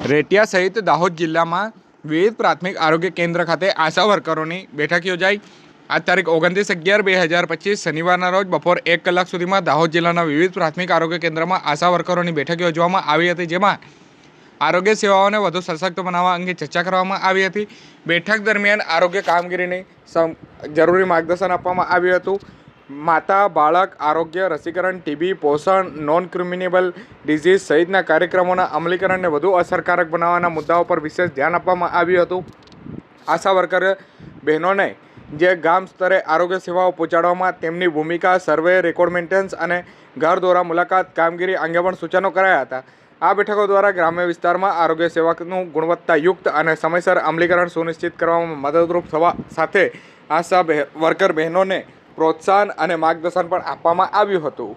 રેટિયા સહિત દાહોદ જિલ્લામાં વિવિધ પ્રાથમિક આરોગ્ય કેન્દ્ર ખાતે આશા વર્કરોની બેઠક યોજાઈ। આ તારીખ 29/11/2025 શનિવારના રોજ બપોર 1 કલાક સુધીમાં દાહોદ જિલ્લાના વિવિધ પ્રાથમિક આરોગ્ય કેન્દ્રમાં આશા વર્કરોની બેઠક યોજવામાં આવી હતી, જેમાં આરોગ્ય સેવાઓને વધુ સશક્ત બનાવવા અંગે ચર્ચા કરવામાં આવી હતી। બેઠક દરમિયાન આરોગ્ય કામગીરીની જરૂરી માર્ગદર્શન આપવામાં આવ્યું હતું। માતા બાળક આરોગ્ય, રસીકરણ, ટીબી, પોષણ, નોન ક્રિમિનેબલ ડિઝીઝ સહિતના કાર્યક્રમોના અમલીકરણને વધુ અસરકારક બનાવવાના મુદ્દાઓ પર વિશેષ ધ્યાન આપવામાં આવ્યું હતું। આશા વર્કર બહેનોને જે ગામ સ્તરે આરોગ્ય સેવાઓ પહોંચાડવામાં તેમની ભૂમિકા, સર્વે, રેકોર્ડ મેન્ટેનન્સ અને ઘર દ્વારા મુલાકાત કામગીરી અંગે પણ સૂચનો કરાયા હતા। આ બેઠકો દ્વારા ગ્રામ્ય વિસ્તારમાં આરોગ્ય સેવાનું ગુણવત્તાયુક્ત અને સમયસર અમલીકરણ સુનિશ્ચિત કરવામાં મદદરૂપ થવા સાથે આશા વર્કર બહેનોને પ્રોત્સાહન અને માર્ગદર્શન પણ આપવામાં આવ્યું હતું।